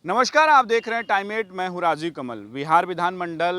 नमस्कार, आप देख रहे हैं टाइम 8। मैं हूं राजीव कमल। बिहार विधानमंडल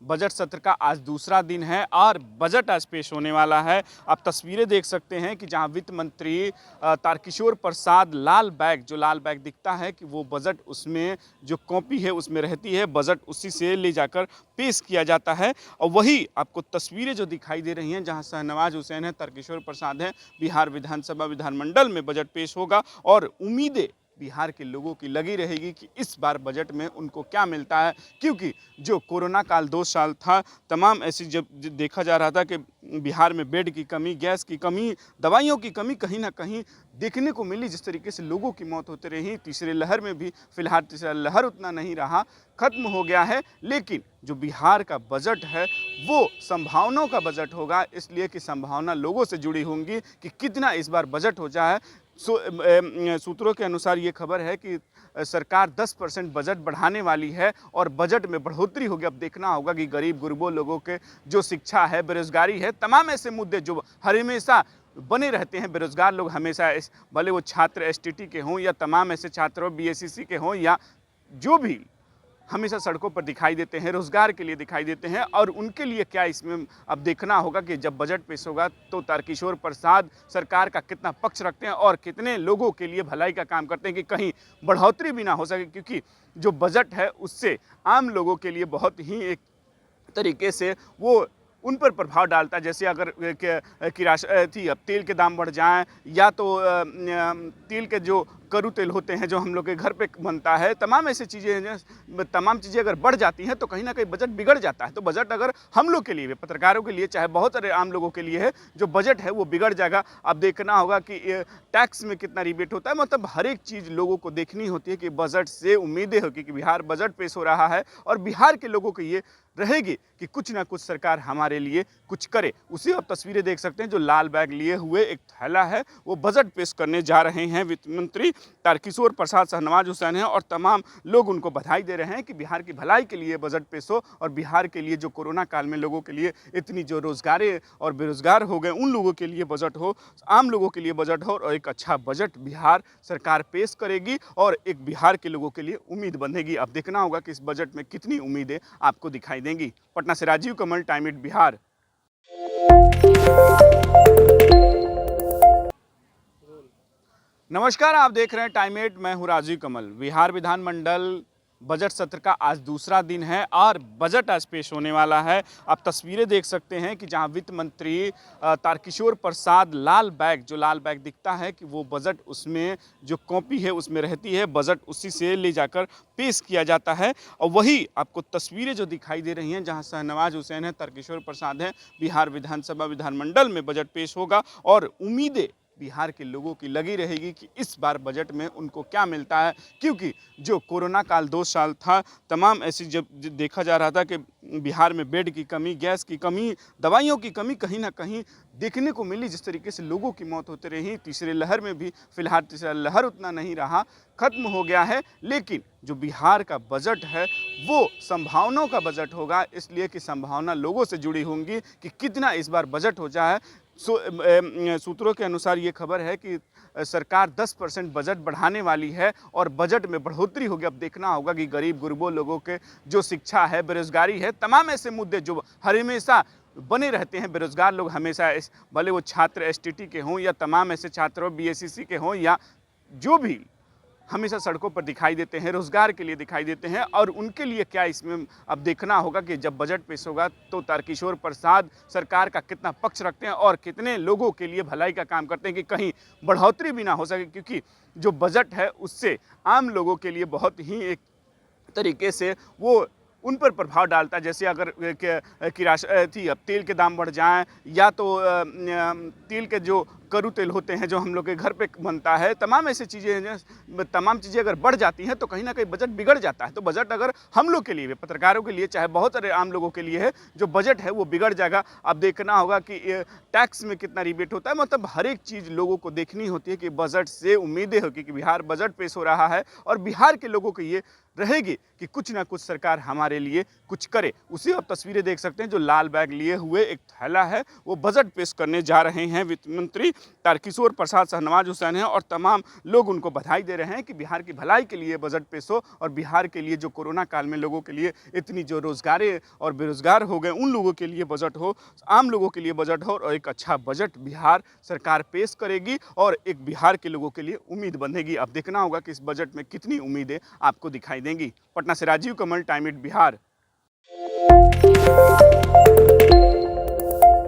बजट सत्र का आज दूसरा दिन है और बजट आज पेश होने वाला है। आप तस्वीरें देख सकते हैं कि जहां वित्त मंत्री तारकिशोर प्रसाद लाल बैग दिखता है कि वो बजट उसमें जो कॉपी है उसमें रहती है, बजट उसी से ले जाकर पेश किया जाता है। और वही आपको तस्वीरें जो दिखाई दे रही हैं, जहां शहनवाज हुसैन है, तारकिशोर प्रसाद है, बिहार विधानमंडल में बजट पेश होगा और उम्मीदें बिहार के लोगों की लगी रहेगी कि इस बार बजट में उनको क्या मिलता है, क्योंकि जो कोरोना काल 2 साल था, तमाम ऐसी जब देखा जा रहा था कि बिहार में बेड की कमी, गैस की कमी, दवाइयों की कमी कहीं ना कहीं देखने को मिली। जिस तरीके से लोगों की मौत होती रही, तीसरे लहर में भी फिलहाल तीसरा लहर उतना नहीं रहा, खत्म हो गया है। लेकिन जो बिहार का बजट है वो संभावनाओं का बजट होगा, इसलिए कि संभावना लोगों से जुड़ी होंगी कि कितना इस बार बजट हो जाए। सूत्रों के अनुसार ये खबर है कि सरकार 10% बजट बढ़ाने वाली है और बजट में बढ़ोतरी होगी। अब देखना होगा कि गरीब गुरबों लोगों के जो शिक्षा है, बेरोजगारी है, तमाम ऐसे मुद्दे जो हमेशा बने रहते हैं। बेरोजगार लोग हमेशा भले वो छात्र एसटीटी के हों या तमाम ऐसे छात्रों बीएससीसी के हों या जो भी, हमेशा सड़कों पर दिखाई देते हैं, रोजगार के लिए दिखाई देते हैं। और उनके लिए क्या इसमें अब देखना होगा कि जब बजट पेश होगा तो तारकिशोर प्रसाद सरकार का कितना पक्ष रखते हैं और कितने लोगों के लिए भलाई का काम करते हैं कि कहीं बढ़ोतरी भी ना हो सके, क्योंकि जो बजट है उससे आम लोगों के लिए बहुत ही एक तरीके से वो उन पर प्रभाव डालता है। जैसे अगर अब तेल के दाम बढ़ जाएं या तो तेल के जो करू तेल होते हैं जो हम लोग के घर पे बनता है, तमाम ऐसी चीज़ें अगर बढ़ जाती हैं तो कहीं ना कहीं बजट बिगड़ जाता है। तो बजट अगर हम लोग के लिए भी, पत्रकारों के लिए, चाहे बहुत सारे आम लोगों के लिए है, जो बजट है वो बिगड़ जाएगा। अब देखना होगा कि टैक्स में कितना रिबेट होता है, मतलब हर एक चीज़ लोगों को देखनी होती है कि बजट से उम्मीदें होगी कि बिहार बजट पेश हो रहा है और बिहार के लोगों को ये रहेगी कि कुछ ना कुछ सरकार हमारे लिए कुछ करे। उसी आप तस्वीरें देख सकते हैं, जो लाल बैग लिए हुए एक थैला है वो बजट पेश करने जा रहे हैं वित्त मंत्री तारकिशोर प्रसाद। शहनवाज हुसैन है और तमाम लोग उनको बधाई दे रहे हैं कि बिहार की भलाई के लिए बजट पेश हो और बिहार के लिए जो कोरोना काल में लोगों के लिए इतनी जो रोजगारें और बेरोजगार हो गए उन लोगों के लिए बजट हो, आम लोगों के लिए बजट हो और एक अच्छा बजट बिहार सरकार पेश करेगी और एक बिहार के लोगों के लिए उम्मीद बंधेगी। अब देखना होगा कि इस बजट में कितनी उम्मीदें आपको दिखाई देंगी। पटना से राजीव कमल, टाइम 8 बिहार। नमस्कार, आप देख रहे हैं टाइम 8। मैं हूं राजीव कमल। बिहार विधानमंडल बजट सत्र का आज दूसरा दिन है और बजट आज पेश होने वाला है। आप तस्वीरें देख सकते हैं कि जहां वित्त मंत्री तारकिशोर प्रसाद लाल बैग दिखता है कि वो बजट उसमें जो कॉपी है उसमें रहती है, बजट उसी से ले जाकर पेश किया जाता है। और वही आपको तस्वीरें जो दिखाई दे रही हैं, जहां शहनवाज हुसैन है, तारकिशोर प्रसाद है, बिहार विधानमंडल में बजट पेश होगा और उम्मीदें बिहार के लोगों की लगी रहेगी कि इस बार बजट में उनको क्या मिलता है, क्योंकि जो कोरोना काल 2 साल था, तमाम ऐसी जब देखा जा रहा था कि बिहार में बेड की कमी, गैस की कमी, दवाइयों की कमी कहीं ना कहीं देखने को मिली। जिस तरीके से लोगों की मौत होती रही, तीसरे लहर में भी फिलहाल तीसरा लहर उतना नहीं रहा, खत्म हो गया है। लेकिन जो बिहार का बजट है वो संभावनाओं का बजट होगा, इसलिए कि संभावना लोगों से जुड़ी होंगी कि कितना इस बार बजट हो जाए। सूत्रों के अनुसार ये खबर है कि सरकार 10% बजट बढ़ाने वाली है और बजट में बढ़ोतरी होगी। अब देखना होगा कि गरीब गुरबों लोगों के जो शिक्षा है, बेरोजगारी है, तमाम ऐसे मुद्दे जो हमेशा बने रहते हैं। बेरोजगार लोग हमेशा भले वो छात्र एसटीटी के हों या तमाम ऐसे छात्रों बीएससीसी के हों या जो भी, हमेशा सड़कों पर दिखाई देते हैं, रोजगार के लिए दिखाई देते हैं। और उनके लिए क्या इसमें अब देखना होगा कि जब बजट पेश होगा तो तारकिशोर प्रसाद सरकार का कितना पक्ष रखते हैं और कितने लोगों के लिए भलाई का काम करते हैं कि कहीं बढ़ोतरी भी ना हो सके, क्योंकि जो बजट है उससे आम लोगों के लिए बहुत ही एक तरीके से वो उन पर प्रभाव डालता है। जैसे अगर अब तेल के दाम बढ़ जाएं या तो तेल के जो करू तेल होते हैं जो हम लोग के घर पे बनता है, तमाम चीज़ें अगर बढ़ जाती हैं तो कहीं ना कहीं बजट बिगड़ जाता है। तो बजट अगर हम लोग के लिए भी, पत्रकारों के लिए, चाहे बहुत सारे आम लोगों के लिए है, जो बजट है वो बिगड़ जाएगा। अब देखना होगा कि टैक्स में कितना रिबेट होता है, मतलब हर एक चीज़ लोगों को देखनी होती है कि बजट से उम्मीदें होगी कि बिहार बजट पेश हो रहा है और बिहार के लोगों को ये रहेगी कि कुछ ना कुछ सरकार हमारे लिए कुछ करे। उसी आप तस्वीरें देख सकते हैं, जो लाल बैग लिए हुए एक थैला है वो बजट पेश करने जा रहे हैं वित्त मंत्री तारकिशोर प्रसाद, शहनवाज हुसैन हैं और तमाम लोग उनको बधाई दे रहे हैं कि बिहार की भलाई के लिए बजट पेश हो और बिहार के लिए जो कोरोना काल में लोगों के लिए इतनी जो रोजगारें और बेरोजगार हो गए उन लोगों के लिए बजट हो, आम लोगों के लिए बजट हो और एक अच्छा बजट बिहार सरकार पेश करेगी और एक बिहार के लोगों के लिए उम्मीद बंधेगी। अब देखना होगा कि इस बजट में कितनी उम्मीदें आपको दिखाई देंगी। पटना से राजीव कमल, टाइम 8 बिहार।